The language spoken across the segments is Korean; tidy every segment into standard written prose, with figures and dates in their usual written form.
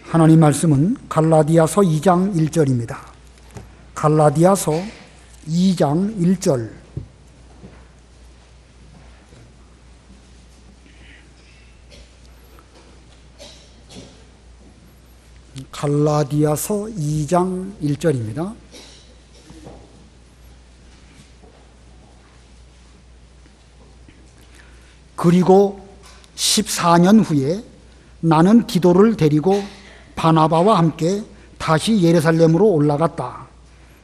하나님 말씀은 갈라디아서 2장 1절입니다. 갈라디아서 2장 1절. 갈라디아서 2장 1절입니다. 그리고 14년 후에 나는 디도를 데리고 바나바와 함께 다시 예루살렘으로 올라갔다.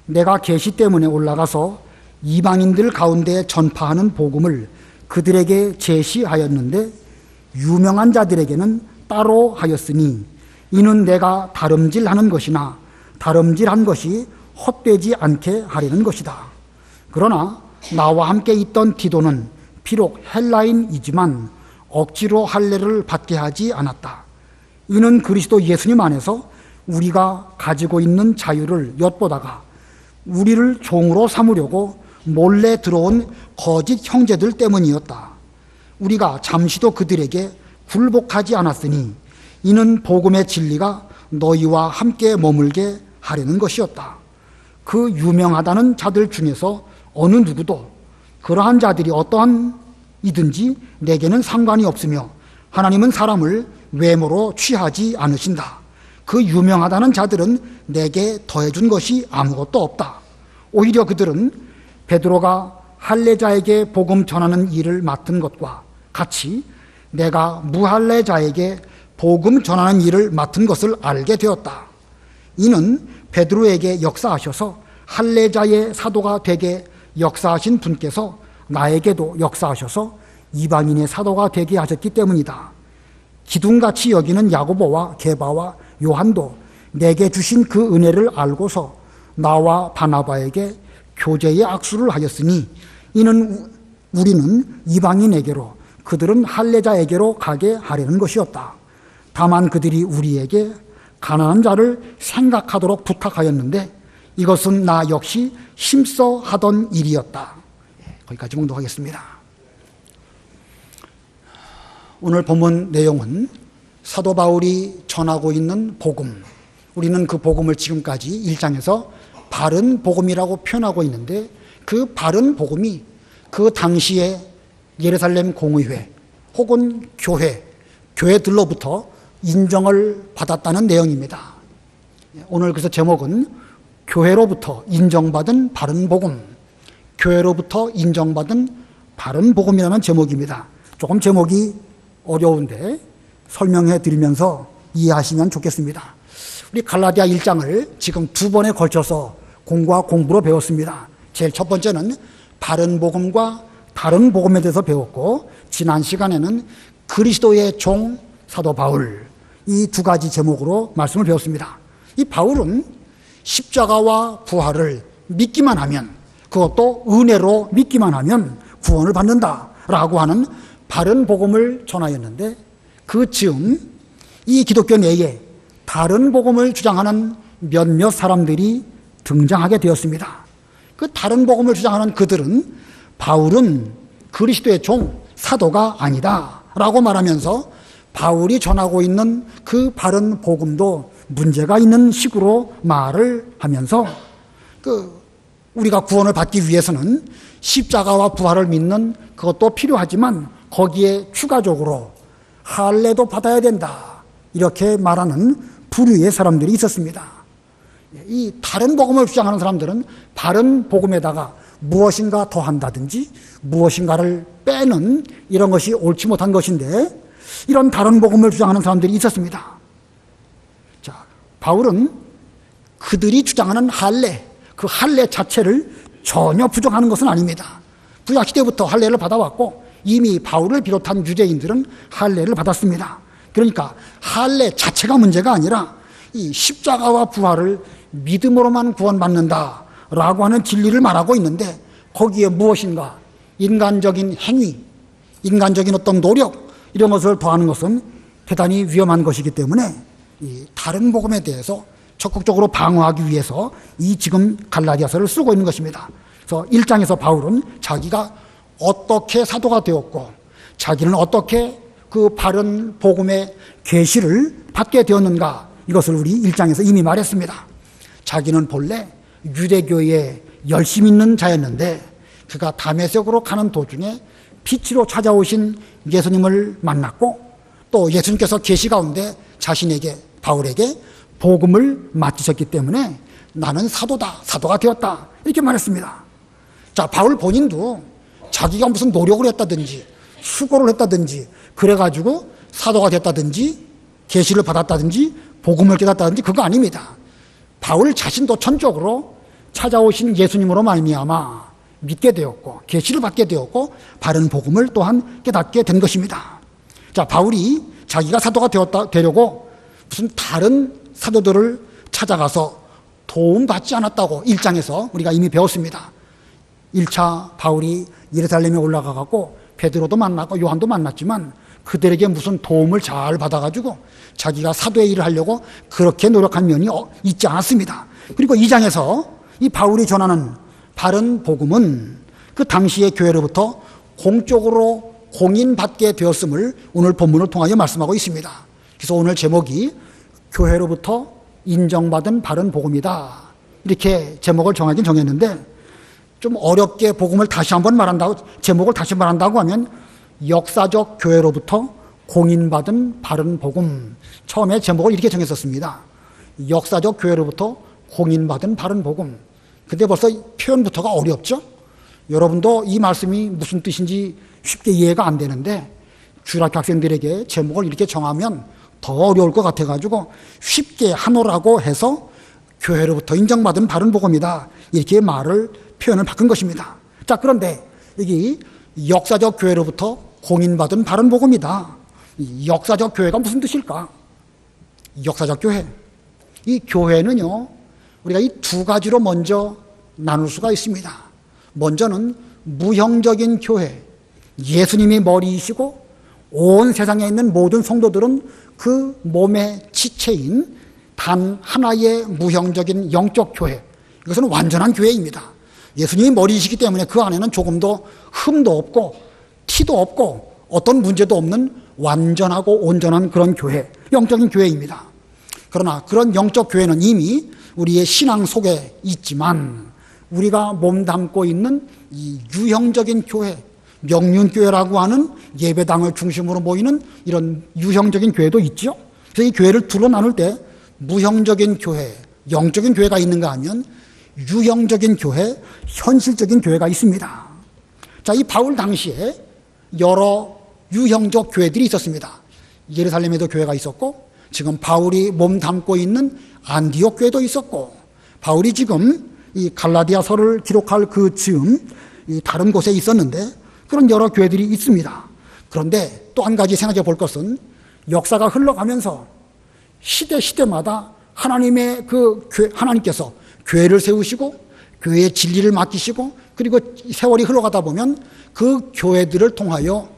내가 계시 때문에 올라가서 이방인들 가운데 전파하는 복음을 그들에게 제시하였는데 유명한 자들에게는 따로 하였으니 이는 내가 다름질하는 것이나 다름질한 것이 헛되지 않게 하려는 것이다. 그러나 나와 함께 있던 디도는 비록 헬라인이지만 억지로 할례를 받게 하지 않았다. 이는 그리스도 예수님 안에서 우리가 가지고 있는 자유를 엿보다가 우리를 종으로 삼으려고 몰래 들어온 거짓 형제들 때문이었다. 우리가 잠시도 그들에게 굴복하지 않았으니 이는 복음의 진리가 너희와 함께 머물게 하려는 것이었다. 그 유명하다는 자들 중에서 어느 누구도 그러한 자들이 어떠한 이든지 내게는 상관이 없으며 하나님은 사람을 외모로 취하지 않으신다. 그 유명하다는 자들은 내게 더해준 것이 아무것도 없다. 오히려 그들은 베드로가 할례자에게 복음 전하는 일을 맡은 것과 같이 내가 무할례자에게 복음 전하는 일을 맡은 것을 알게 되었다. 이는 베드로에게 역사하셔서 할례자의 사도가 되게 역사하신 분께서 나에게도 역사하셔서 이방인의 사도가 되게 하셨기 때문이다. 기둥같이 여기는 야고보와 게바와 요한도 내게 주신 그 은혜를 알고서 나와 바나바에게 교제의 악수를 하였으니 이는 우리는 이방인에게로 그들은 할례자에게로 가게 하려는 것이었다. 다만 그들이 우리에게 가난한 자를 생각하도록 부탁하였는데 이것은 나 역시 힘써 하던 일이었다. 거기까지 봉독하겠습니다. 오늘 본문 내용은 사도 바울이 전하고 있는 복음, 우리는 그 복음을 지금까지 1장에서 바른 복음이라고 표현하고 있는데 그 바른 복음이 그 당시에 예루살렘 공의회 혹은 교회들로부터 인정을 받았다는 내용입니다. 오늘 그래서 제목은 교회로부터 인정받은 바른 복음, 교회로부터 인정받은 바른 복음이라는 제목입니다. 조금 제목이 어려운데 설명해 드리면서 이해하시면 좋겠습니다. 우리 갈라디아 1장을 지금 두 번에 걸쳐서 공과 공부로 배웠습니다. 제일 첫 번째는 바른 복음과 다른 복음에 대해서 배웠고, 지난 시간에는 그리스도의 종 사도 바울, 이 두 가지 제목으로 말씀을 배웠습니다. 이 바울은 십자가와 부활을 믿기만 하면, 그것도 은혜로 믿기만 하면 구원을 받는다라고 하는 바른 복음을 전하였는데, 그 즈음 이 기독교 내에 다른 복음을 주장하는 몇몇 사람들이 등장하게 되었습니다. 그 다른 복음을 주장하는 그들은 바울은 그리스도의 종 사도가 아니다 라고 말하면서 바울이 전하고 있는 그 바른 복음도 문제가 있는 식으로 말을 하면서 우리가 구원을 받기 위해서는 십자가와 부활을 믿는 그것도 필요하지만 거기에 추가적으로 할례도 받아야 된다, 이렇게 말하는 부류의 사람들이 있었습니다. 이 다른 복음을 주장하는 사람들은 바른 복음에다가 무엇인가 더한다든지 무엇인가를 빼는 이런 것이 옳지 못한 것인데, 이런 다른 복음을 주장하는 사람들이 있었습니다. 자, 바울은 그들이 주장하는 할례, 그 할례 자체를 전혀 부정하는 것은 아닙니다. 구약시대부터 할례를 받아왔고 이미 바울을 비롯한 유대인들은 할례를 받았습니다. 그러니까 할례 자체가 문제가 아니라 이 십자가와 부활을 믿음으로만 구원받는다라고 하는 진리를 말하고 있는데, 거기에 무엇인가 인간적인 행위, 인간적인 어떤 노력, 이런 것을 더하는 것은 대단히 위험한 것이기 때문에 이 다른 복음에 대해서 적극적으로 방어하기 위해서 이 지금 갈라디아서를 쓰고 있는 것입니다. 그래서 1장에서 바울은 자기가 어떻게 사도가 되었고 자기는 어떻게 그 바른 복음의 계시를 받게 되었는가, 이것을 우리 1장에서 이미 말했습니다. 자기는 본래 유대교에 열심 있는 자였는데 그가 다메섹으로 가는 도중에 빛으로 찾아오신 예수님을 만났고 또 예수님께서 계시 가운데 자신에게 바울에게 복음을 맡기셨기 때문에 나는 사도가 되었다 이렇게 말했습니다. 자, 바울 본인도 자기가 무슨 노력을 했다든지 수고를 했다든지 그래가지고 사도가 됐다든지 계시를 받았다든지 복음을 깨닫다든지 그거 아닙니다. 바울 자신도 전적으로 찾아오신 예수님으로 말미암아 믿게 되었고 계시를 받게 되었고 바른 복음을 또한 깨닫게 된 것입니다. 자, 바울이 자기가 사도가 되려고 무슨 다른 사도들을 찾아가서 도움받지 않았다고 1장에서 우리가 이미 배웠습니다. 1차 바울이 예루살렘에 올라가고 베드로도 만났고 요한도 만났지만 그들에게 무슨 도움을 잘 받아가지고 자기가 사도의 일을 하려고 그렇게 노력한 면이 있지 않았습니다. 그리고 2장에서 이 바울이 전하는 바른 복음은 그 당시의 교회로부터 공적으로 공인받게 되었음을 오늘 본문을 통하여 말씀하고 있습니다. 그래서 오늘 제목이 교회로부터 인정받은 바른 복음이다 이렇게 제목을 정하긴 정했는데 좀 어렵게 복음을 다시 한번 말한다고 제목을 다시 말한다고 하면 역사적 교회로부터 공인받은 바른 복음 처음에 제목을 이렇게 정했었습니다. 역사적 교회로부터 공인받은 바른 복음. 근데 벌써 표현부터가 어렵죠? 여러분도 이 말씀이 무슨 뜻인지 쉽게 이해가 안 되는데 주일학교 학생들에게 제목을 이렇게 정하면 더 어려울 것 같아가지고 쉽게 하노라고 해서 교회로부터 인정받은 바른 복음이다 이렇게 표현을 바꾼 것입니다. 자, 그런데 여기 역사적 교회로부터 공인받은 바른 복음이다. 이 역사적 교회가 무슨 뜻일까? 역사적 교회. 이 교회는요, 우리가 이 두 가지로 먼저 나눌 수가 있습니다. 먼저는 무형적인 교회. 예수님이 머리이시고 온 세상에 있는 모든 성도들은 그 몸의 지체인 단 하나의 무형적인 영적 교회. 이것은 완전한 교회입니다. 예수님이 머리이시기 때문에 그 안에는 조금도 흠도 없고 티도 없고 어떤 문제도 없는 완전하고 온전한 그런 교회, 영적인 교회입니다. 그러나 그런 영적 교회는 이미 우리의 신앙 속에 있지만 우리가 몸담고 있는 이 유형적인 교회, 명륜교회라고 하는 예배당을 중심으로 모이는 이런 유형적인 교회도 있죠. 그래서 이 교회를 둘로 나눌 때 무형적인 교회, 영적인 교회가 있는가 하면 유형적인 교회, 현실적인 교회가 있습니다. 자, 이 바울 당시에 여러 유형적 교회들이 있었습니다. 예루살렘에도 교회가 있었고 지금 바울이 몸 담고 있는 안디옥 교회도 있었고 바울이 지금 이 갈라디아서를 기록할 그 즈음 이 다른 곳에 있었는데 그런 여러 교회들이 있습니다. 그런데 또 한 가지 생각해 볼 것은 역사가 흘러가면서 시대마다 하나님의 하나님께서 교회를 세우시고 교회의 진리를 맡기시고 그리고 세월이 흘러가다 보면 그 교회들을 통하여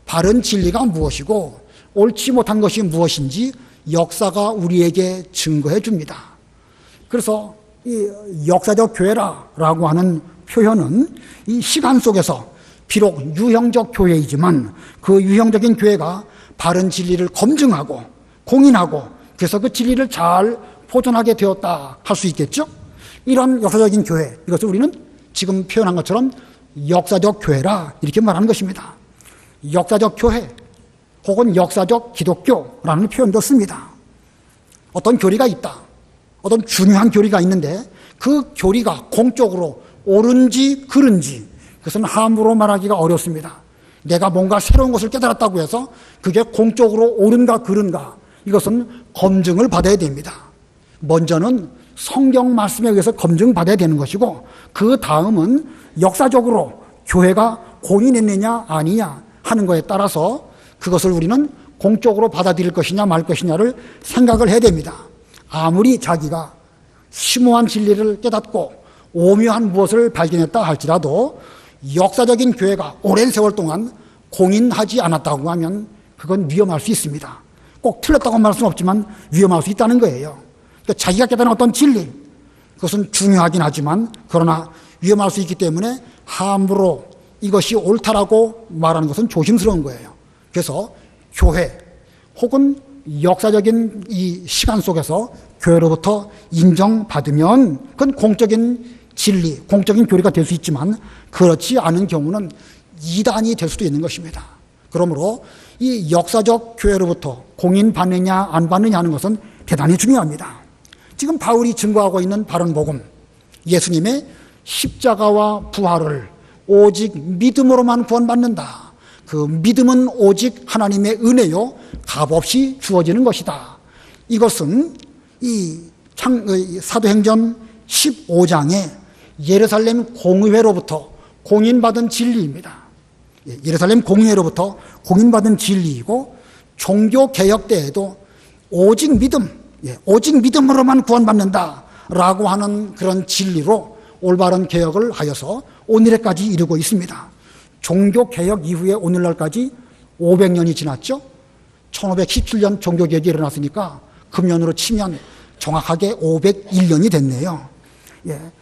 바른 진리가 무엇이고 옳지 못한 것이 무엇인지 역사가 우리에게 증거해 줍니다. 그래서 이 역사적 교회라고 하는 표현은 이 시간 속에서 비록 유형적 교회이지만 그 유형적인 교회가 바른 진리를 검증하고 공인하고 그래서 그 진리를 잘 보존하게 되었다 할 수 있겠죠? 이런 역사적인 교회, 이것을 우리는 지금 표현한 것처럼 역사적 교회라 이렇게 말하는 것입니다. 역사적 교회 혹은 역사적 기독교라는 표현도 씁니다. 어떤 교리가 있다. 어떤 중요한 교리가 있는데 그 교리가 공적으로 옳은지 그른지 그것은 함부로 말하기가 어렵습니다. 내가 뭔가 새로운 것을 깨달았다고 해서 그게 공적으로 옳은가 그른가 이것은 검증을 받아야 됩니다. 먼저는 성경 말씀에 의해서 검증받아야 되는 것이고 그 다음은 역사적으로 교회가 공인했느냐 아니냐 하는 것에 따라서 그것을 우리는 공적으로 받아들일 것이냐 말 것이냐를 생각을 해야 됩니다. 아무리 자기가 심오한 진리를 깨닫고 오묘한 무엇을 발견했다 할지라도 역사적인 교회가 오랜 세월 동안 공인하지 않았다고 하면 그건 위험할 수 있습니다. 꼭 틀렸다고 말할 수는 없지만 위험할 수 있다는 거예요. 그러니까 자기가 깨달은 어떤 진리 그것은 중요하긴 하지만 그러나 위험할 수 있기 때문에 함부로 이것이 옳다라고 말하는 것은 조심스러운 거예요. 그래서 교회 혹은 역사적인 이 시간 속에서 교회로부터 인정받으면 그건 공적인 진리, 공적인 교리가 될 수 있지만 그렇지 않은 경우는 이단이 될 수도 있는 것입니다. 그러므로 이 역사적 교회로부터 공인받느냐 안 받느냐 하는 것은 대단히 중요합니다. 지금 바울이 증거하고 있는 바른 복음, 예수님의 십자가와 부활을 오직 믿음으로만 구원받는다. 그 믿음은 오직 하나님의 은혜요 값없이 주어지는 것이다. 이것은 이 사도행전 15장에 예루살렘 공의회로부터 공인받은 진리입니다. 예루살렘 공의회로부터 공인받은 진리이고 종교개혁 때에도 오직 믿음, 오직 믿음으로만 구원받는다라고 하는 그런 진리로 올바른 개혁을 하여서 오늘에까지 이르고 있습니다. 종교개혁 이후에 오늘날까지 500년이 지났죠. 1517년 종교개혁이 일어났으니까 금년으로 치면 정확하게 501년이 됐네요.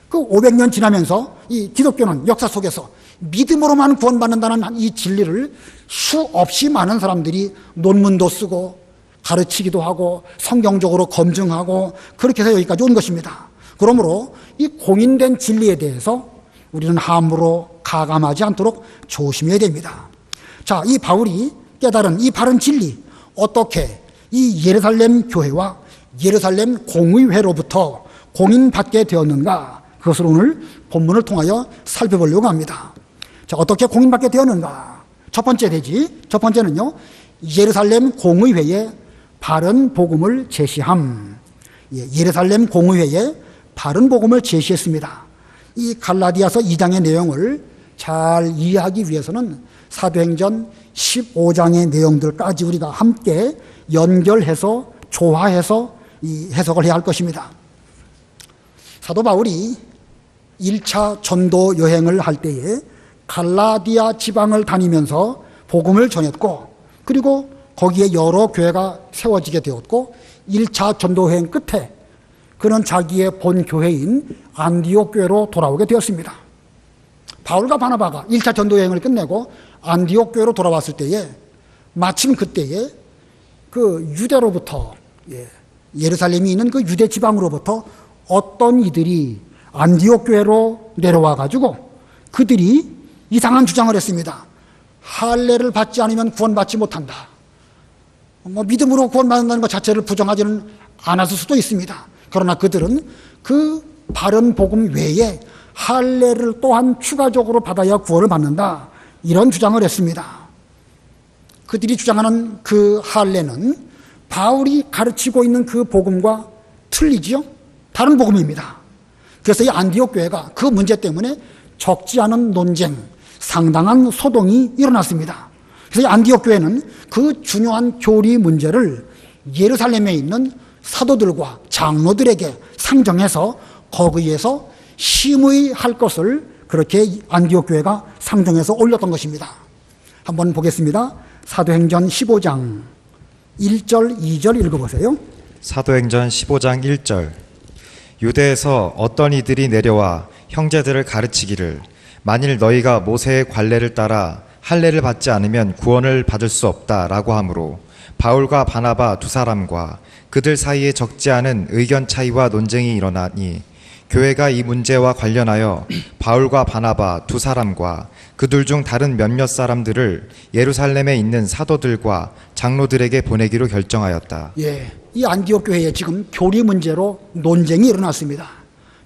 그 500년 지나면서 이 기독교는 역사 속에서 믿음으로만 구원받는다는 이 진리를 수없이 많은 사람들이 논문도 쓰고 가르치기도 하고 성경적으로 검증하고 그렇게 해서 여기까지 온 것입니다. 그러므로 이 공인된 진리에 대해서 우리는 함부로 가감하지 않도록 조심해야 됩니다. 자, 이 바울이 깨달은 이 바른 진리, 어떻게 이 예루살렘 교회와 예루살렘 공의회로부터 공인받게 되었는가, 그것을 오늘 본문을 통하여 살펴보려고 합니다. 자, 어떻게 공인받게 되었는가? 첫 번째는요, 예루살렘 공의회에 바른 복음을 제시함. 예루살렘 공의회에 바른 복음을 제시했습니다. 이 갈라디아서 2장의 내용을 잘 이해하기 위해서는 사도행전 15장의 내용들까지 우리가 함께 연결해서 조화해서 이 해석을 해야 할 것입니다. 사도 바울이 1차 전도 여행을 할 때에 갈라디아 지방을 다니면서 복음을 전했고, 그리고 거기에 여러 교회가 세워지게 되었고, 1차 전도 여행 끝에 그는 자기의 본 교회인 안디옥 교회로 돌아오게 되었습니다. 바울과 바나바가 1차 전도 여행을 끝내고 안디옥 교회로 돌아왔을 때에 마침 그때에 그 유대로부터, 예루살렘이 있는 그 유대 지방으로부터 어떤 이들이 안디옥 교회로 내려와 가지고 그들이 이상한 주장을 했습니다. 할례를 받지 않으면 구원받지 못한다. 믿음으로 구원받는다는 것 자체를 부정하지는 않았을 수도 있습니다. 그러나 그들은 그 바른 복음 외에 할례를 또한 추가적으로 받아야 구원을 받는다, 이런 주장을 했습니다. 그들이 주장하는 그 할례는 바울이 가르치고 있는 그 복음과 틀리지요? 다른 복음입니다. 그래서 이 안디옥 교회가 그 문제 때문에 적지 않은 논쟁, 상당한 소동이 일어났습니다. 그래서 이 안디옥 교회는 그 중요한 교리 문제를 예루살렘에 있는 사도들과 장로들에게 상정해서 거기에서 심의할 것을 그렇게 안디옥 교회가 상정해서 올렸던 것입니다. 한번 보겠습니다. 사도행전 15장 1절 2절 읽어보세요. 사도행전 15장 1절. 유대에서 어떤 이들이 내려와 형제들을 가르치기를, 만일 너희가 모세의 관례를 따라 할례를 받지 않으면 구원을 받을 수 없다라고 하므로 바울과 바나바 두 사람과 그들 사이에 적지 않은 의견 차이와 논쟁이 일어나니, 교회가 이 문제와 관련하여 바울과 바나바 두 사람과 그들 중 다른 몇몇 사람들을 예루살렘에 있는 사도들과 장로들에게 보내기로 결정하였다. 이 안디옥 교회에 지금 교리 문제로 논쟁이 일어났습니다.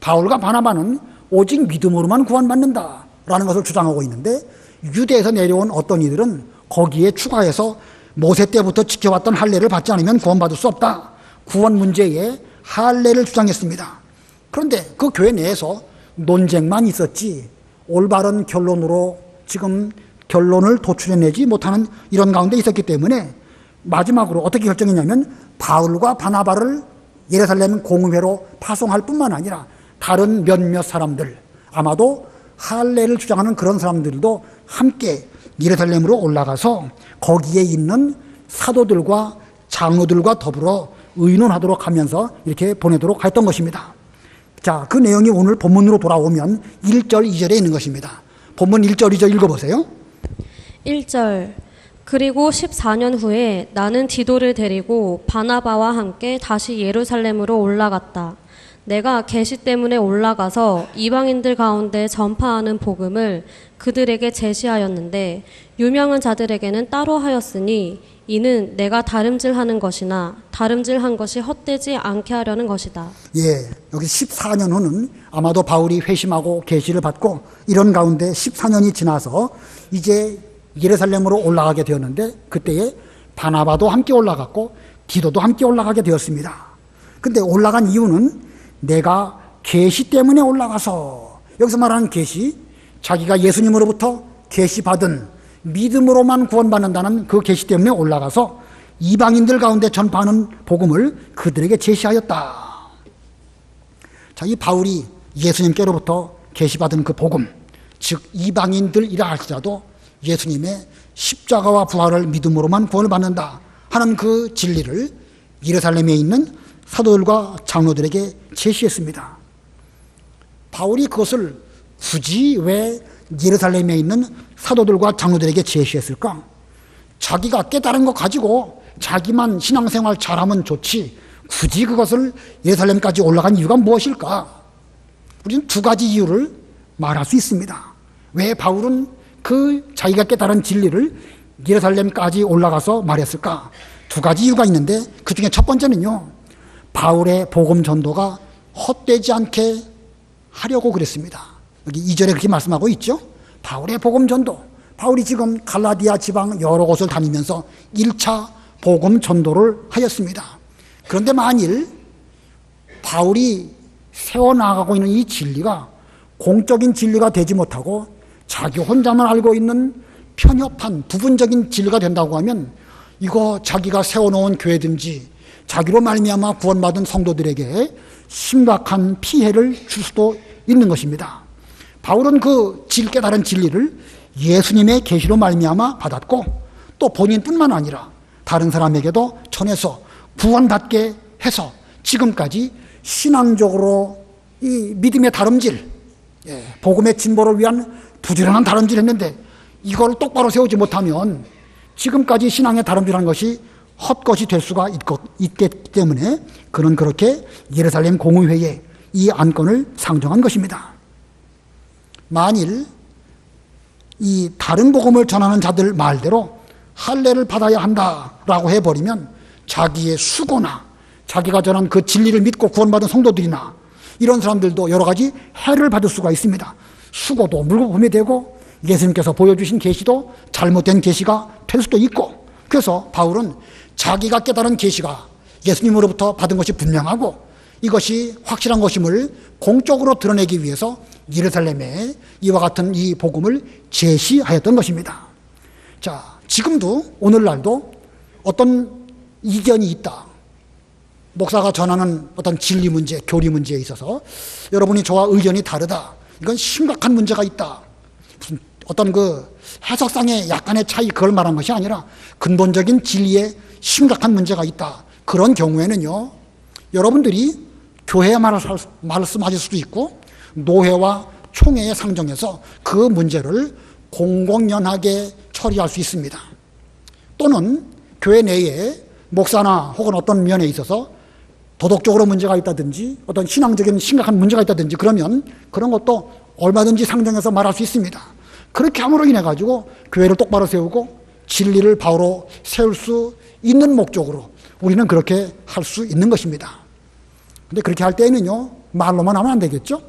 바울과 바나바는 오직 믿음으로만 구원받는다라는 것을 주장하고 있는데, 유대에서 내려온 어떤 이들은 거기에 추가해서 모세 때부터 지켜왔던 할례를 받지 않으면 구원받을 수 없다, 구원 문제에 할례를 주장했습니다. 그런데 그 교회 내에서 논쟁만 있었지 올바른 결론으로 지금 결론을 도출해내지 못하는 이런 가운데 있었기 때문에 마지막으로 어떻게 결정했냐면, 바울과 바나바를 예루살렘 공의회로 파송할 뿐만 아니라 다른 몇몇 사람들, 아마도 할례를 주장하는 그런 사람들도 함께 예루살렘으로 올라가서 거기에 있는 사도들과 장로들과 더불어 의논하도록 하면서 이렇게 보내도록 했던 것입니다. 자, 그 내용이 오늘 본문으로 돌아오면 1절 2절에 있는 것입니다. 본문 1절 2절 읽어보세요. 1절. 그리고 14년 후에 나는 디도를 데리고 바나바와 함께 다시 예루살렘으로 올라갔다. 내가 계시 때문에 올라가서 이방인들 가운데 전파하는 복음을 그들에게 제시하였는데 유명한 자들에게는 따로 하였으니 이는 내가 다름질하는 것이나 다름질한 것이 헛되지 않게 하려는 것이다. 예, 여기 14년 후는 아마도 바울이 회심하고 계시를 받고 이런 가운데 14년이 지나서 이제 예루살렘으로 올라가게 되었는데 그때에 바나바도 함께 올라갔고 디도도 함께 올라가게 되었습니다. 근데 올라간 이유는 내가 계시 때문에 올라가서, 여기서 말하는 계시, 자기가 예수님으로부터 계시 받은 믿음으로만 구원받는다는 그 계시 때문에 올라가서 이방인들 가운데 전파하는 복음을 그들에게 제시하였다. 자, 이 바울이 예수님께로부터 계시받은 그 복음, 즉 이방인들이라 할지라도 예수님의 십자가와 부활을 믿음으로만 구원을 받는다 하는 그 진리를 예루살렘에 있는 사도들과 장로들에게 제시했습니다. 바울이 그것을 굳이 왜 예루살렘에 있는 사도들과 장로들에게 제시했을까? 자기가 깨달은 거 가지고 자기만 신앙생활 잘하면 좋지 굳이 그것을 예루살렘까지 올라간 이유가 무엇일까? 우리는 두 가지 이유를 말할 수 있습니다. 왜 바울은 그 자기가 깨달은 진리를 예루살렘까지 올라가서 말했을까? 두 가지 이유가 있는데 그 중에 첫 번째는요, 바울의 복음 전도가 헛되지 않게 하려고 그랬습니다. 여기 2절에 그렇게 말씀하고 있죠. 바울의 복음 전도, 바울이 지금 갈라디아 지방 여러 곳을 다니면서 1차 복음 전도를 하였습니다. 그런데 만일 바울이 세워나가고 있는 이 진리가 공적인 진리가 되지 못하고 자기 혼자만 알고 있는 편협한 부분적인 진리가 된다고 하면 이거 자기가 세워놓은 교회든지 자기로 말미암아 구원받은 성도들에게 심각한 피해를 줄 수도 있는 것입니다. 바울은 그 깨달은 진리를 예수님의 계시로 말미암아 받았고 또 본인뿐만 아니라 다른 사람에게도 전해서 구원받게 해서 지금까지 신앙적으로 이 믿음의 다름질, 복음의 진보를 위한 부지런한 다름질 했는데 이걸 똑바로 세우지 못하면 지금까지 신앙의 다름질한 것이 헛것이 될 수가 있기 때문에 그는 그렇게 예루살렘 공의회에 이 안건을 상정한 것입니다. 만일 이 다른 복음을 전하는 자들 말대로 할례를 받아야 한다라고 해버리면 자기의 수고나 자기가 전한 그 진리를 믿고 구원받은 성도들이나 이런 사람들도 여러 가지 해를 받을 수가 있습니다. 수고도 물거품이 되고 예수님께서 보여주신 계시도 잘못된 계시가 될 수도 있고, 그래서 바울은 자기가 깨달은 계시가 예수님으로부터 받은 것이 분명하고 이것이 확실한 것임을 공적으로 드러내기 위해서 예루살렘에 이와 같은 이 복음을 제시하였던 것입니다. 자, 지금도 오늘날도 어떤 이견이 있다. 목사가 전하는 어떤 진리 문제, 교리 문제에 있어서 여러분이 저와 의견이 다르다. 이건 심각한 문제가 있다. 무슨 어떤 그 해석상의 약간의 차이, 그걸 말한 것이 아니라 근본적인 진리에 심각한 문제가 있다. 그런 경우에는요, 여러분들이 교회에 말씀하실 수도 있고 노회와 총회에 상정해서 그 문제를 공공연하게 처리할 수 있습니다. 또는 교회 내에 목사나 혹은 어떤 면에 있어서 도덕적으로 문제가 있다든지 어떤 신앙적인 심각한 문제가 있다든지 그러면 그런 것도 얼마든지 상정해서 말할 수 있습니다. 그렇게 함으로 인해 가지고 교회를 똑바로 세우고 진리를 바로 세울 수 있는 목적으로 우리는 그렇게 할 수 있는 것입니다. 근데 그렇게 할 때에는요, 말로만 하면 안 되겠죠?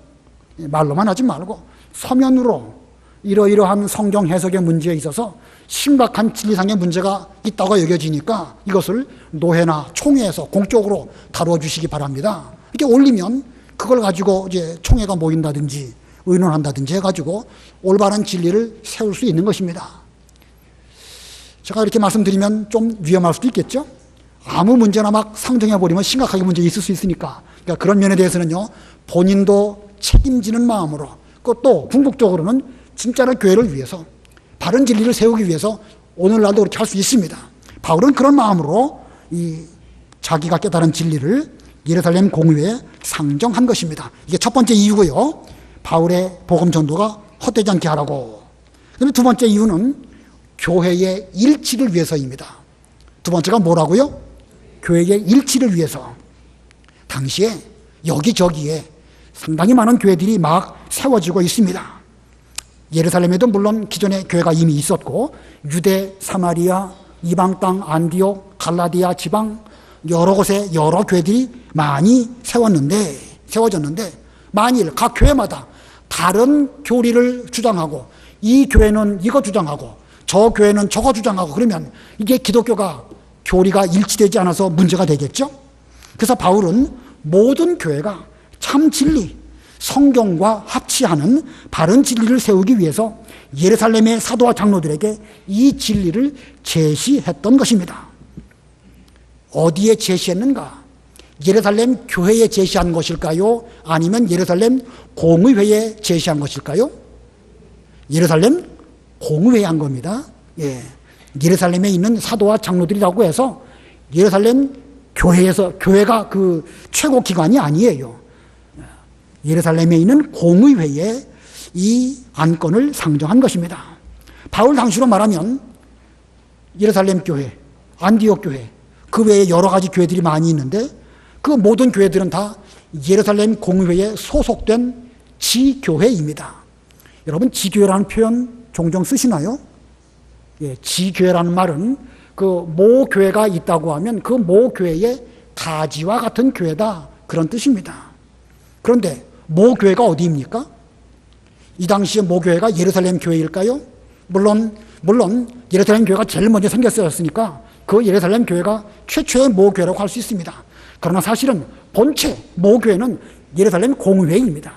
말로만 하지 말고 서면으로 이러이러한 성경 해석의 문제에 있어서 심각한 진리상의 문제가 있다고 여겨지니까 이것을 노회나 총회에서 공적으로 다루어 주시기 바랍니다. 이렇게 올리면 그걸 가지고 이제 총회가 모인다든지 의논한다든지 해가지고 올바른 진리를 세울 수 있는 것입니다. 제가 이렇게 말씀드리면 좀 위험할 수도 있겠죠? 아무 문제나 막 상정해버리면 심각하게 문제 있을 수 있으니까. 그러니까 그런 면에 대해서는요, 본인도 책임지는 마음으로, 그것도 궁극적으로는 진짜로 교회를 위해서, 바른 진리를 세우기 위해서 오늘날도 그렇게 할 수 있습니다. 바울은 그런 마음으로 이 자기가 깨달은 진리를 예루살렘 공의회에 상정한 것입니다. 이게 첫 번째 이유고요. 바울의 복음 전도가 헛되지 않게 하라고. 그다음에 두 번째 이유는 교회의 일치를 위해서입니다. 두 번째가 뭐라고요? 교회의 일치를 위해서. 당시에 여기저기에 상당히 많은 교회들이 막 세워지고 있습니다. 예루살렘에도 물론 기존에 교회가 이미 있었고, 유대, 사마리아, 이방 땅, 안디옥, 갈라디아 지방 여러 곳에 여러 교회들이 많이 세워졌는데 만일 각 교회마다 다른 교리를 주장하고, 이 교회는 이거 주장하고 저 교회는 저거 주장하고, 그러면 이게 기독교가 교리가 일치되지 않아서 문제가 되겠죠. 그래서 바울은 모든 교회가 참 진리, 성경과 합치하는 바른 진리를 세우기 위해서 예루살렘의 사도와 장로들에게 이 진리를 제시했던 것입니다. 어디에 제시했는가? 예루살렘 교회에 제시한 것일까요? 아니면 예루살렘 공의회에 제시한 것일까요? 예루살렘 공의회에 한 겁니다. 예. 예루살렘에 있는 사도와 장로들이라고 해서 예루살렘 교회가 그 최고 기관이 아니에요. 예루살렘에 있는 공의회에 이 안건을 상정한 것입니다. 바울 당시로 말하면 예루살렘 교회, 안디옥 교회, 그 외에 여러 가지 교회들이 많이 있는데 그 모든 교회들은 다 예루살렘 공의회에 소속된 지교회입니다. 여러분, 지교회라는 표현 종종 쓰시나요? 예, 지교회라는 말은 그 모 교회가 있다고 하면 그 모 교회의 가지와 같은 교회다, 그런 뜻입니다. 그런데 모 교회가 어디입니까? 이 당시에 모 교회가 예루살렘 교회일까요? 물론 예루살렘 교회가 제일 먼저 생겼으니까 그 예루살렘 교회가 최초의 모 교회라고 할 수 있습니다. 그러나 사실은 본체 모 교회는 예루살렘 공의회입니다.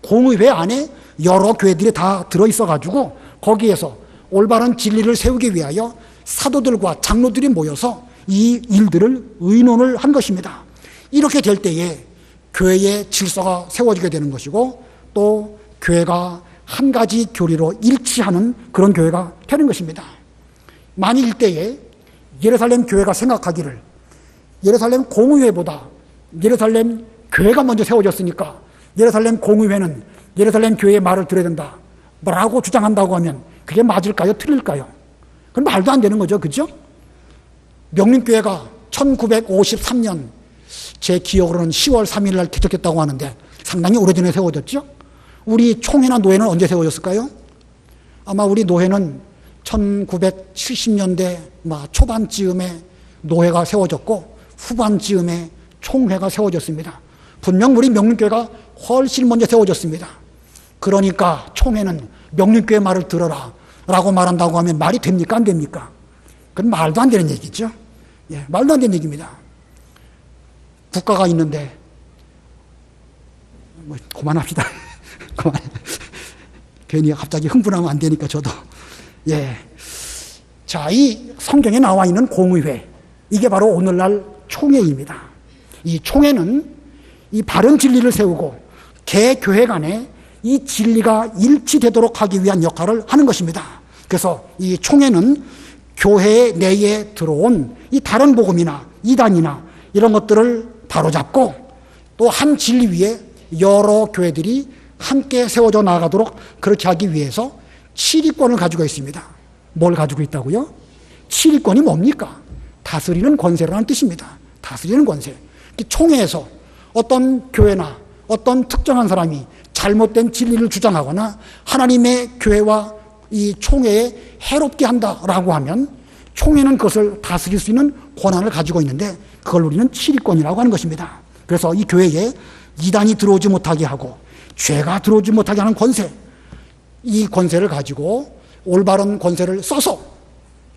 공의회 안에 여러 교회들이 다 들어있어가지고 거기에서 올바른 진리를 세우기 위하여 사도들과 장로들이 모여서 이 일들을 의논을 한 것입니다. 이렇게 될 때에 교회의 질서가 세워지게 되는 것이고, 또 교회가 한 가지 교리로 일치하는 그런 교회가 되는 것입니다. 만일 이때에 예루살렘 교회가 생각하기를 예루살렘 공의회보다 예루살렘 교회가 먼저 세워졌으니까 예루살렘 공의회는 예루살렘 교회의 말을 들어야 된다 라고 주장한다고 하면 그게 맞을까요? 틀릴까요? 그건 말도 안 되는 거죠. 그죠? 명림교회가 1953년 제 기억으로는 10월 3일 날 개척했다고 하는데 상당히 오래전에 세워졌죠. 우리 총회나 노회는 언제 세워졌을까요? 아마 우리 노회는 1970년대 초반쯤에 노회가 세워졌고 후반쯤에 총회가 세워졌습니다. 분명 우리 명림교회가 훨씬 먼저 세워졌습니다. 그러니까 총회는 명림교회 말을 들어라 라고 말한다고 하면 말이 됩니까? 안 됩니까? 그건 말도 안 되는 얘기죠. 예, 말도 안 되는 얘기입니다. 국가가 있는데 그만합시다. 그만. 괜히 갑자기 흥분하면 안 되니까 저도. 예. 자, 이 성경에 나와 있는 공의회, 이게 바로 오늘날 총회입니다. 이 총회는 이 바른 진리를 세우고 개교회 간에 이 진리가 일치되도록 하기 위한 역할을 하는 것입니다. 그래서 이 총회는 교회 내에 들어온 이 다른 복음이나 이단이나 이런 것들을 바로잡고 또 한 진리 위에 여러 교회들이 함께 세워져 나가도록 그렇게 하기 위해서 7위권을 가지고 있습니다. 뭘 가지고 있다고요? 7위권이 뭡니까? 다스리는 권세라는 뜻입니다. 다스리는 권세. 총회에서 어떤 교회나 어떤 특정한 사람이 잘못된 진리를 주장하거나 하나님의 교회와 이 총회에 해롭게 한다라고 하면 총회는 그것을 다스릴 수 있는 권한을 가지고 있는데 그걸 우리는 7위권이라고 하는 것입니다. 그래서 이 교회에 이단이 들어오지 못하게 하고 죄가 들어오지 못하게 하는 권세, 이 권세를 가지고 올바른 권세를 써서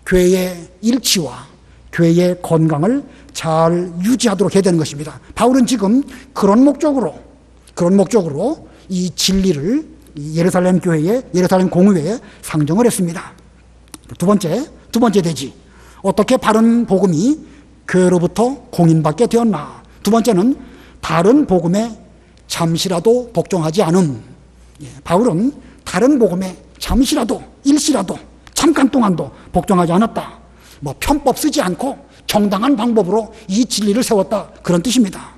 교회의 일치와 교회의 건강을 잘 유지하도록 해야 되는 것입니다. 바울은 지금 그런 목적으로 이 진리를 예루살렘 교회에, 예루살렘 공의회에 상정을 했습니다. 두 번째 대지. 어떻게 바른 복음이 교회로부터 공인받게 되었나? 두 번째는 다른 복음에 잠시라도 복종하지 않음. 바울은 다른 복음에 잠시라도, 일시라도, 잠깐 동안도 복종하지 않았다. 편법 쓰지 않고 정당한 방법으로 이 진리를 세웠다. 그런 뜻입니다.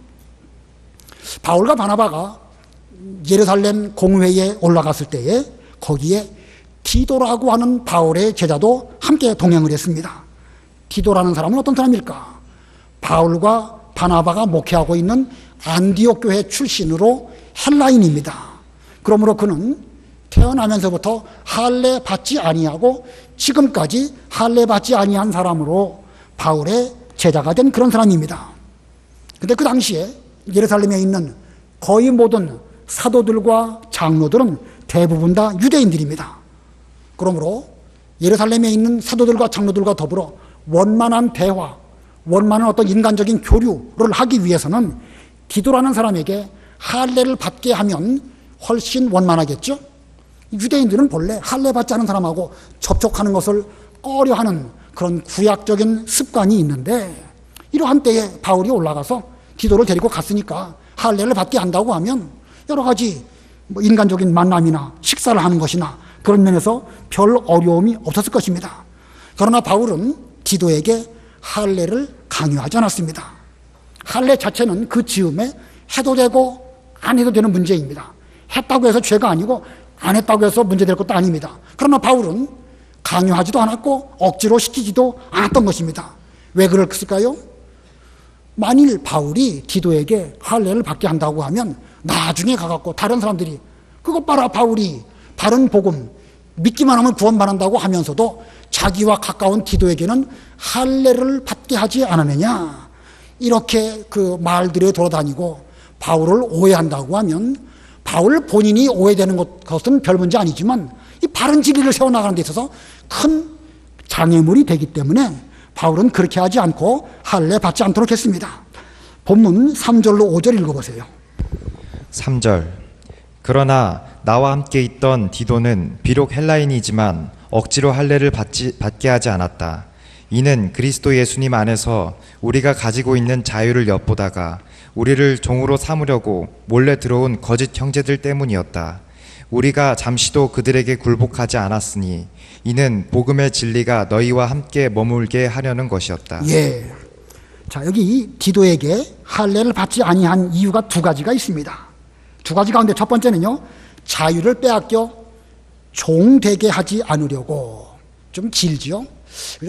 바울과 바나바가 예루살렘 공회에 올라갔을 때에 거기에 디도라고 하는 바울의 제자도 함께 동행을 했습니다. 디도라는 사람은 어떤 사람일까? 바울과 바나바가 목회하고 있는 안디옥 교회 출신으로 헬라인입니다. 그러므로 그는 태어나면서부터 할례 받지 아니하고 지금까지 할례 받지 아니한 사람으로 바울의 제자가 된 그런 사람입니다. 근데 그 당시에 예루살렘에 있는 거의 모든 사도들과 장로들은 대부분 다 유대인들입니다. 그러므로 예루살렘에 있는 사도들과 장로들과 더불어 원만한 대화, 원만한 어떤 인간적인 교류를 하기 위해서는 디도라는 사람에게 할례를 받게 하면 훨씬 원만하겠죠? 유대인들은 본래 할례 받지 않은 사람하고 접촉하는 것을 꺼려하는 그런 구약적인 습관이 있는데, 이러한 때에 바울이 올라가서 디도를 데리고 갔으니까 할례를 받게 한다고 하면 여러 가지 인간적인 만남이나 식사를 하는 것이나 그런 면에서 별 어려움이 없었을 것입니다. 그러나 바울은 디도에게 할례를 강요하지 않았습니다. 할례 자체는 그 즈음에 해도 되고 안 해도 되는 문제입니다. 했다고 해서 죄가 아니고 안 했다고 해서 문제될 것도 아닙니다. 그러나 바울은 강요하지도 않았고 억지로 시키지도 않았던 것입니다. 왜 그랬을까요? 만일 바울이 디도에게 할례를 받게 한다고 하면 나중에 가갖고 다른 사람들이 그것 봐라, 바울이 바른 복음 믿기만 하면 구원받는다고 하면서도 자기와 가까운 디도에게는 할례를 받게 하지 않았느냐, 이렇게 그 말들에 돌아다니고 바울을 오해한다고 하면 바울 본인이 오해되는 것은 별 문제 아니지만 이 바른 진리를 세워나가는 데 있어서 큰 장애물이 되기 때문에 바울은 그렇게 하지 않고 할례 받지 않도록 했습니다. 본문 3절로 5절 읽어보세요. 3절. 그러나 나와 함께 있던 디도는 비록 헬라인이지만 억지로 할례를 받게 하지 않았다. 이는 그리스도 예수님 안에서 우리가 가지고 있는 자유를 엿보다가 우리를 종으로 삼으려고 몰래 들어온 거짓 형제들 때문이었다. 우리가 잠시도 그들에게 굴복하지 않았으니 이는 복음의 진리가 너희와 함께 머물게 하려는 것이었다. 예. 자, 여기 디도에게 할례를 받지 아니한 이유가 두 가지가 있습니다. 두 가지 가운데 첫 번째는요, 자유를 빼앗겨 종되게 하지 않으려고. 좀 길지요?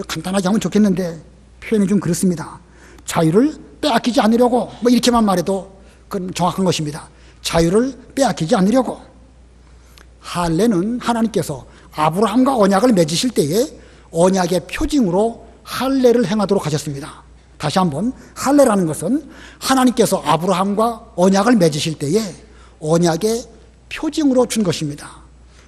간단하게 하면 좋겠는데 표현이 좀 그렇습니다. 자유를 빼앗기지 않으려고, 뭐 이렇게만 말해도 그건 정확한 것입니다. 자유를 빼앗기지 않으려고. 할례는 하나님께서 아브라함과 언약을 맺으실 때에 언약의 표징으로 할례를 행하도록 하셨습니다. 다시 한번, 할례라는 것은 하나님께서 아브라함과 언약을 맺으실 때에 언약의 표징으로 준 것입니다.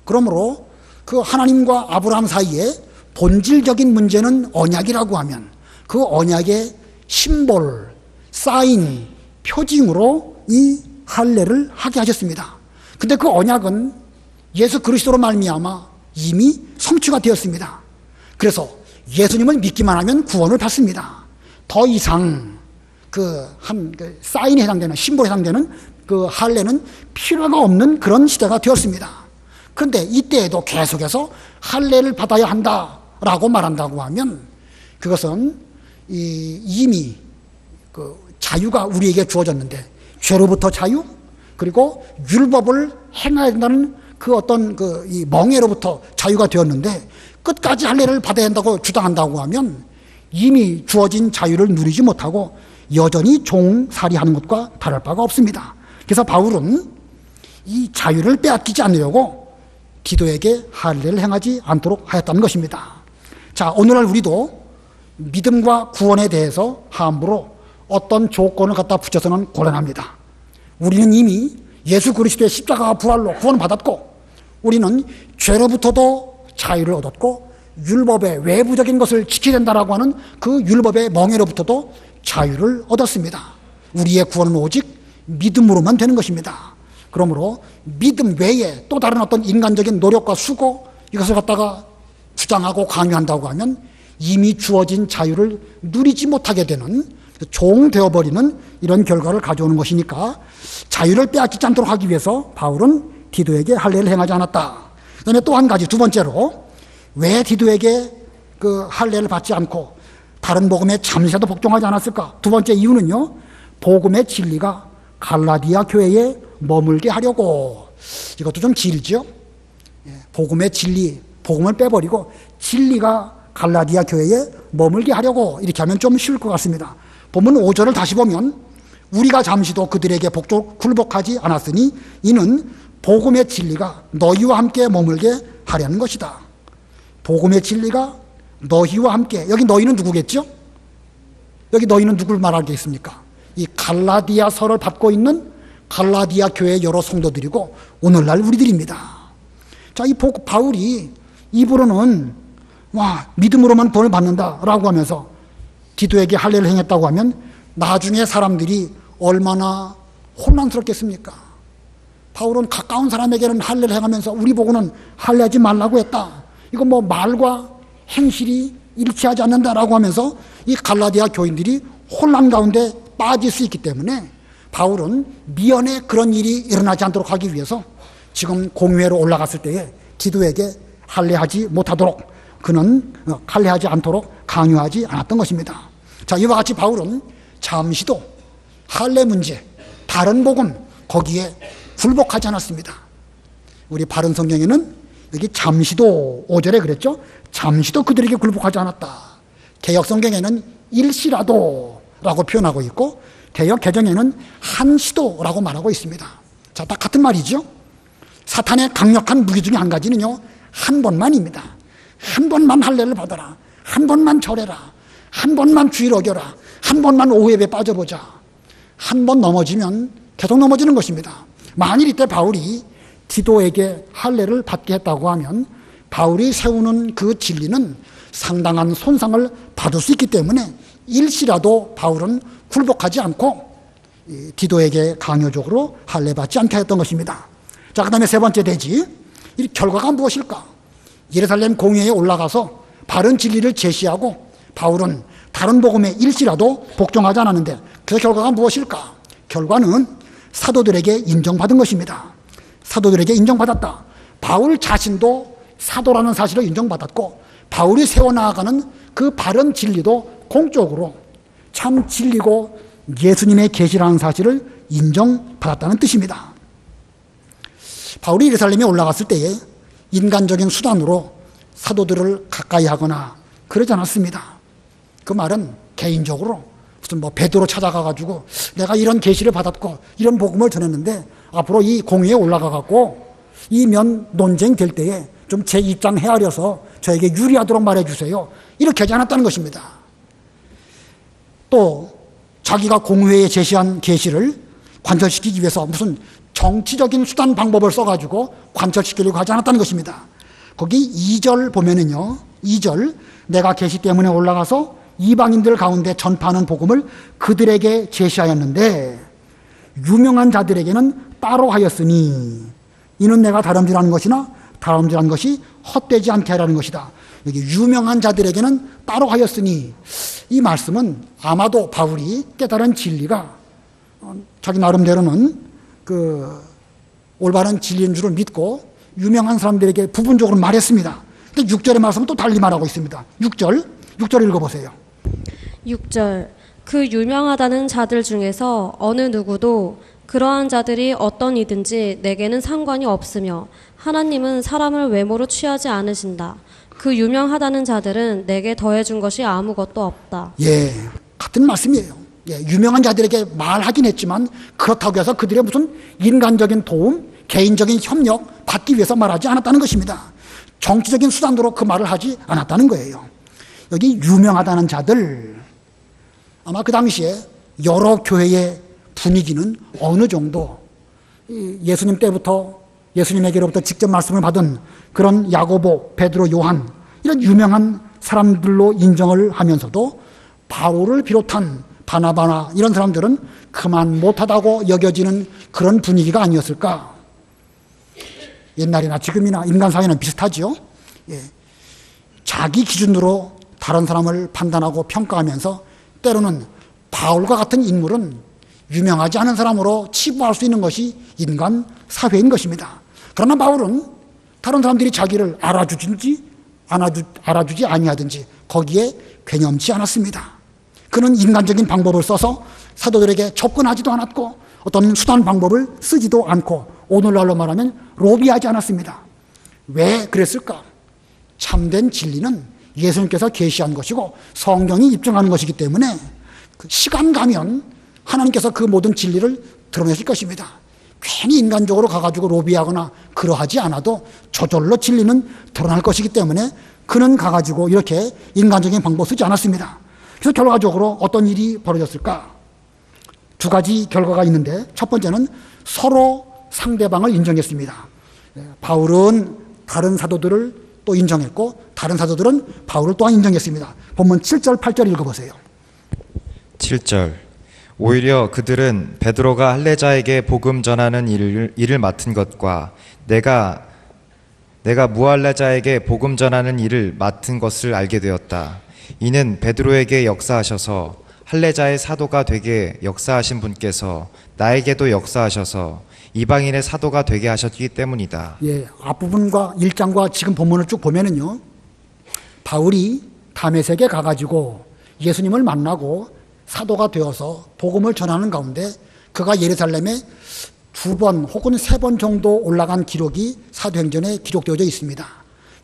그러므로 그 하나님과 아브라함 사이에 본질적인 문제는 언약이라고 하면 그 언약의 심볼, 사인, 표징으로 이 할례를 하게 하셨습니다. 근데 그 언약은 예수 그리스도로 말미암아 이미 성취가 되었습니다. 그래서 예수님을 믿기만 하면 구원을 받습니다. 더 이상 그 사인에 해당되는, 심볼에 해당되는 그 할례는 필요가 없는 그런 시대가 되었습니다. 그런데 이때에도 계속해서 할례를 받아야 한다라고 말한다고 하면 그것은 이미 그 자유가 우리에게 주어졌는데, 죄로부터 자유, 그리고 율법을 행해야 된다는 그 어떤 이 멍에로부터 자유가 되었는데 끝까지 할례를 받아야 한다고 주장한다고 하면 이미 주어진 자유를 누리지 못하고 여전히 종살이하는 것과 다를 바가 없습니다. 그래서 바울은 이 자유를 빼앗기지 않으려고 디도에게 할례를 행하지 않도록 하였다는 것입니다. 자, 오늘날 우리도 믿음과 구원에 대해서 함부로 어떤 조건을 갖다 붙여서는 곤란합니다. 우리는 이미 예수 그리스도의 십자가와 부활로 구원받았고, 우리는 죄로부터도 자유를 얻었고, 율법의 외부적인 것을 지켜야 된다라고 하는 그 율법의 멍에로부터도 자유를 얻었습니다. 우리의 구원은 오직 믿음으로만 되는 것입니다. 그러므로 믿음 외에 또 다른 어떤 인간적인 노력과 수고, 이것을 갖다가 주장하고 강요한다고 하면 이미 주어진 자유를 누리지 못하게 되는, 종 되어버리는 이런 결과를 가져오는 것이니까 자유를 빼앗기지 않도록 하기 위해서 바울은 디도에게 할례를 행하지 않았다. 그다음에 또 한 가지, 두 번째로 왜 디도에게 그 할례를 받지 않고 다른 복음에 잠시라도 복종하지 않았을까? 두 번째 이유는요, 복음의 진리가 갈라디아 교회에 머물게 하려고. 이것도 좀 길죠? 복음의 진리, 복음을 빼버리고 진리가 갈라디아 교회에 머물게 하려고 이렇게 하면 좀 쉬울 것 같습니다. 본문 5절을 다시 보면 우리가 잠시도 그들에게 굴복하지 않았으니 이는 복음의 진리가 너희와 함께 머물게 하려는 것이다. 복음의 진리가 너희와 함께, 여기 너희는 누구겠죠? 여기 너희는 누굴 말하겠습니까? 이 갈라디아서를 받고 있는 갈라디아 교회의 여러 성도들이고 오늘날 우리들입니다. 자, 이 바울이 입으로는 믿음으로만 구원을 받는다라고 하면서 디도에게 할례를 행했다고 하면 나중에 사람들이 얼마나 혼란스럽겠습니까? 바울은 가까운 사람에게는 할례를 행하면서 우리 보고는 할례하지 말라고 했다. 이거 뭐 말과 행실이 일치하지 않는다라고 하면서 이 갈라디아 교인들이 혼란 가운데 빠질 수 있기 때문에 바울은 미연에 그런 일이 일어나지 않도록 하기 위해서 지금 공회로 올라갔을 때에 디도에게 할례하지 못하도록 그는 할례하지 않도록 강요하지 않았던 것입니다. 자, 이와 같이 바울은 잠시도 할례 문제, 다른 복음 거기에 굴복하지 않았습니다. 우리 바른 성경에는 여기 잠시도 5절에 그랬죠. 잠시도 그들에게 굴복하지 않았다. 개역 성경에는 일시라도 라고 표현하고 있고 개역 개정에는 한시도라고 말하고 있습니다. 자, 다 같은 말이죠. 사탄의 강력한 무기 중에 한 가지는요, 한 번만입니다. 한 번만 할례를 받아라. 한 번만 절해라. 한 번만 주일 어겨라. 한 번만 오해에 빠져보자. 한 번 넘어지면 계속 넘어지는 것입니다. 만일 이때 바울이 디도에게 할례를 받게 했다고 하면 바울이 세우는 그 진리는 상당한 손상을 받을 수 있기 때문에 일시라도 바울은 굴복하지 않고 디도에게 강요적으로 할례 받지 않게 했던 것입니다. 자, 그 다음에 세 번째 대지, 이 결과가 무엇일까? 예루살렘 공회에 올라가서 바른 진리를 제시하고 바울은 다른 복음에 일시라도 복종하지 않았는데 그 결과가 무엇일까? 결과는 사도들에게 인정받은 것입니다. 사도들에게 인정받았다. 바울 자신도 사도라는 사실을 인정받았고 바울이 세워나가는 그 바른 진리도 공적으로 참 진리고 예수님의 계시라는 사실을 인정받았다는 뜻입니다. 바울이 예루살렘에 올라갔을 때에 인간적인 수단으로 사도들을 가까이 하거나 그러지 않았습니다. 그 말은 개인적으로 무슨 베드로 찾아가가지고 내가 이런 계시를 받았고 이런 복음을 전했는데 앞으로 이 공회에 올라가갖고 이 면 논쟁 될 때에 좀 제 입장 헤아려서 저에게 유리하도록 말해주세요. 이렇게 하지 않았다는 것입니다. 또 자기가 공회에 제시한 계시를 관철시키기 위해서 무슨 정치적인 수단 방법을 써가지고 관철시키려고 하지 않았다는 것입니다. 거기 2절 보면은요, 2절 내가 계시 때문에 올라가서 이방인들 가운데 전파하는 복음을 그들에게 제시하였는데 유명한 자들에게는 따로 하였으니 이는 내가 다름질하는 것이나 다름질한 것이 헛되지 않게 하라는 것이다. 여기 유명한 자들에게는 따로 하였으니 이 말씀은 아마도 바울이 깨달은 진리가 자기 나름대로는 그 올바른 진리인 줄을 믿고 유명한 사람들에게 부분적으로 말했습니다. 근데 6절의 말씀은 또 달리 말하고 있습니다. 6절 읽어보세요. 6절 그 유명하다는 자들 중에서 어느 누구도 그러한 자들이 어떤 이든지 내게는 상관이 없으며 하나님은 사람을 외모로 취하지 않으신다. 그 유명하다는 자들은 내게 더해준 것이 아무것도 없다. 예, 같은 말씀이에요. 예, 유명한 자들에게 말하긴 했지만 그렇다고 해서 그들의 무슨 인간적인 도움, 개인적인 협력 받기 위해서 말하지 않았다는 것입니다. 정치적인 수단으로 그 말을 하지 않았다는 거예요. 여기 유명하다는 자들, 아마 그 당시에 여러 교회의 분위기는 어느 정도 예수님 때부터 예수님에게로부터 직접 말씀을 받은 그런 야고보, 베드로, 요한 이런 유명한 사람들로 인정을 하면서도 바울을 비롯한 바나바나 이런 사람들은 그만 못하다고 여겨지는 그런 분위기가 아니었을까? 옛날이나 지금이나 인간 사회는 비슷하죠. 예. 자기 기준으로 다른 사람을 판단하고 평가하면서 때로는 바울과 같은 인물은 유명하지 않은 사람으로 치부할 수 있는 것이 인간 사회인 것입니다. 그러나 바울은 다른 사람들이 자기를 알아주든지 알아주지 아니하든지 거기에 괴념치 않았습니다. 그는 인간적인 방법을 써서 사도들에게 접근하지도 않았고 어떤 수단 방법을 쓰지도 않고 오늘날로 말하면 로비하지 않았습니다. 왜 그랬을까? 참된 진리는 예수님께서 계시한 것이고 성경이 입증하는 것이기 때문에 그 시간 가면 하나님께서 그 모든 진리를 드러내실 것입니다. 괜히 인간적으로 가가지고 로비하거나 그러하지 않아도 저절로 진리는 드러날 것이기 때문에 그는 가가지고 이렇게 인간적인 방법을 쓰지 않았습니다. 그래서 결과적으로 어떤 일이 벌어졌을까? 두 가지 결과가 있는데 첫 번째는 서로 상대방을 인정했습니다. 바울은 다른 사도들을 또 인정했고 다른 사도들은 바울을 또한 인정했습니다. 본문 7절 8절 읽어보세요. 7절. 오히려 그들은 베드로가 할례자에게 복음 전하는 일을 맡은 것과 내가 무할례자에게 복음 전하는 일을 맡은 것을 알게 되었다. 이는 베드로에게 역사하셔서 할례자의 사도가 되게 역사하신 분께서 나에게도 역사하셔서 이방인의 사도가 되게 하셨기 때문이다. 예, 앞부분과 1장과 지금 본문을 쭉 보면은요, 바울이 다메섹에 가가지고 예수님을 만나고 사도가 되어서 복음을 전하는 가운데 그가 예루살렘에 2번 혹은 3번 정도 올라간 기록이 사도행전에 기록되어져 있습니다.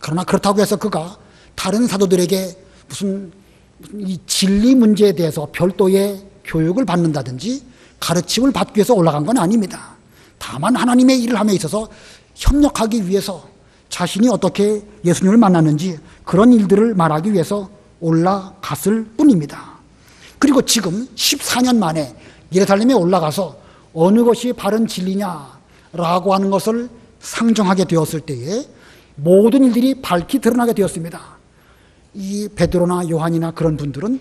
그러나 그렇다고 해서 그가 다른 사도들에게 무슨 이 진리 문제에 대해서 별도의 교육을 받는다든지 가르침을 받기 위해서 올라간 건 아닙니다. 다만 하나님의 일을 함에 있어서 협력하기 위해서 자신이 어떻게 예수님을 만났는지 그런 일들을 말하기 위해서 올라갔을 뿐입니다. 그리고 지금 14년 만에 예루살렘에 올라가서 어느 것이 바른 진리냐라고 하는 것을 상정하게 되었을 때에 모든 일들이 밝히 드러나게 되었습니다. 이 베드로나 요한이나 그런 분들은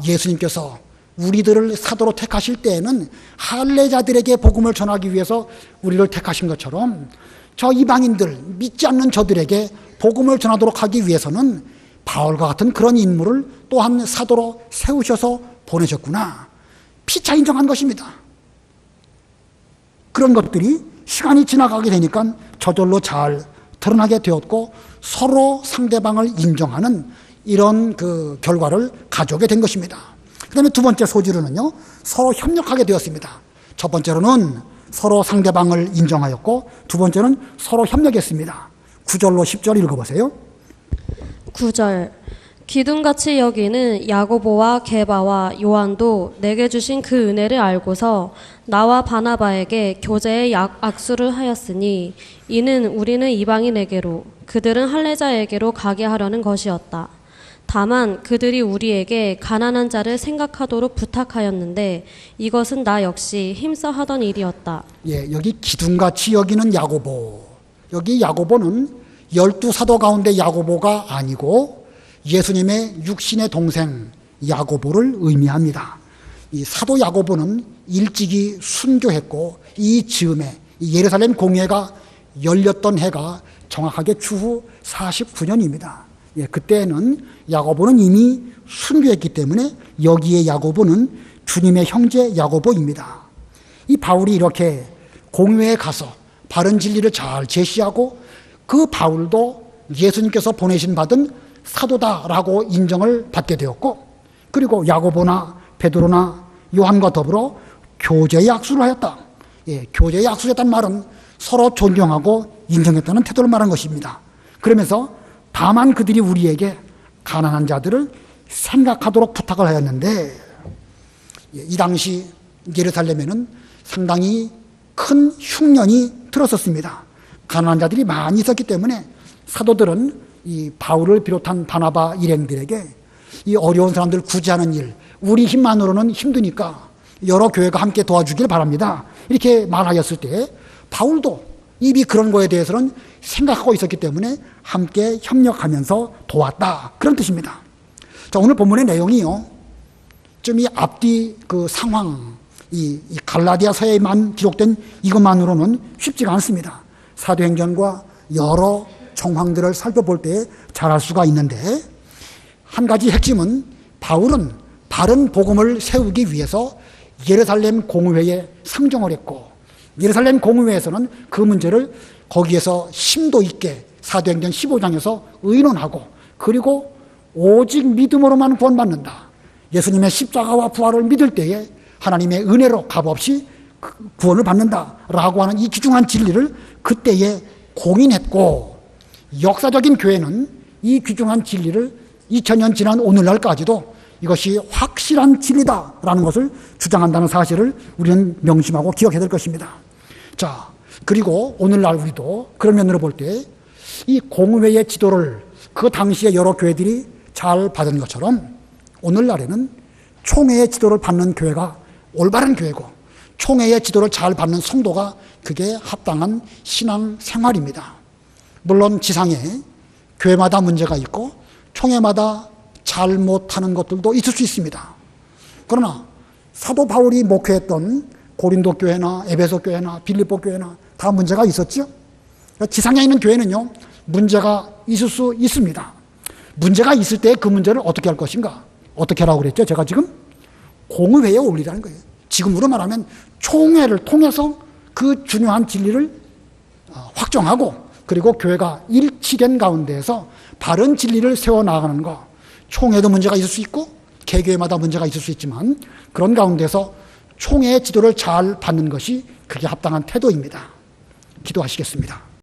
예수님께서 우리들을 사도로 택하실 때에는 할례자들에게 복음을 전하기 위해서 우리를 택하신 것처럼 저 이방인들, 믿지 않는 저들에게 복음을 전하도록 하기 위해서는 바울과 같은 그런 인물을 또한 사도로 세우셔서 보내셨구나. 피차 인정한 것입니다. 그런 것들이 시간이 지나가게 되니까 저절로 잘 드러나게 되었고 서로 상대방을 인정하는 이런 그 결과를 가져오게 된 것입니다. 그 다음에 두 번째 소지로는요, 서로 협력하게 되었습니다. 첫 번째로는 서로 상대방을 인정하였고 두 번째는 서로 협력했습니다. 9절로 10절 읽어보세요. 9절. 기둥같이 여기는 야고보와 게바와 요한도 내게 주신 그 은혜를 알고서 나와 바나바에게 교제의 악수를 하였으니 이는 우리는 이방인에게로 그들은 할례자에게로 가게 하려는 것이었다. 다만 그들이 우리에게 가난한 자를 생각하도록 부탁하였는데 이것은 나 역시 힘써 하던 일이었다. 예, 여기 기둥같이 여기는 야고보. 여기 야고보는 12사도 가운데 야고보가 아니고 예수님의 육신의 동생 야고보를 의미합니다. 이 사도 야고보는 일찍이 순교했고 이 즈음에 예루살렘 공회가 열렸던 해가 정확하게 추후 49년입니다. 예, 그때는 야고보는 이미 순교했기 때문에 여기에 야고보는 주님의 형제 야고보입니다. 이 바울이 이렇게 공회에 가서 바른 진리를 잘 제시하고 그 바울도 예수님께서 보내신 받은 사도다라고 인정을 받게 되었고 그리고 야고보나 베드로나 요한과 더불어 교제의 악수를 하였다. 예, 교제의 악수를 했다는 말은 서로 존경하고 인정했다는 태도를 말한 것입니다. 그러면서 다만 그들이 우리에게 가난한 자들을 생각하도록 부탁을 하였는데 이 당시 예루살렘에는 상당히 큰 흉년이 들었었습니다. 가난한 자들이 많이 있었기 때문에 사도들은 이 바울을 비롯한 바나바 일행들에게 이 어려운 사람들 구제하는 일, 우리 힘만으로는 힘드니까 여러 교회가 함께 도와주길 바랍니다. 이렇게 말하였을 때 바울도 이미 그런 거에 대해서는 생각하고 있었기 때문에 함께 협력하면서 도왔다. 그런 뜻입니다. 자, 오늘 본문의 내용이요. 좀 이 앞뒤 그 상황, 이 갈라디아 서에만 기록된 이것만으로는 쉽지가 않습니다. 사도행전과 여러 정황들을 살펴볼 때 잘 알 수가 있는데 한 가지 핵심은 바울은 바른 복음을 세우기 위해서 예루살렘 공회에 상정을 했고 예루살렘 공회에서는 그 문제를 거기에서 심도 있게 사도행전 15장에서 의논하고 그리고 오직 믿음으로만 구원받는다. 예수님의 십자가와 부활을 믿을 때에 하나님의 은혜로 값없이 구원을 받는다라고 하는 이 귀중한 진리를 그때에 공인했고 역사적인 교회는 이 귀중한 진리를 2000년 지난 오늘날까지도 이것이 확실한 진리다라는 것을 주장한다는 사실을 우리는 명심하고 기억해야 될 것입니다. 자, 그리고 오늘날 우리도 그런 면으로 볼 때 이 공회의 지도를 그 당시에 여러 교회들이 잘 받은 것처럼 오늘날에는 총회의 지도를 받는 교회가 올바른 교회고 총회의 지도를 잘 받는 성도가 그게 합당한 신앙 생활입니다. 물론 지상에 교회마다 문제가 있고 총회마다 잘못하는 것들도 있을 수 있습니다. 그러나 사도 바울이 목회했던 고린도 교회나 에베소 교회나 빌립보 교회나 다 문제가 있었죠. 지상에 있는 교회는요, 문제가 있을 수 있습니다. 문제가 있을 때 그 문제를 어떻게 할 것인가? 어떻게 하라고 그랬죠? 제가 지금 공의회에 올리라는 거예요. 지금으로 말하면 총회를 통해서 그 중요한 진리를 확정하고 그리고 교회가 일치된 가운데에서 바른 진리를 세워나가는 것. 총회도 문제가 있을 수 있고 개교회마다 문제가 있을 수 있지만 그런 가운데서 총회의 지도를 잘 받는 것이 그게 합당한 태도입니다. 기도하시겠습니다.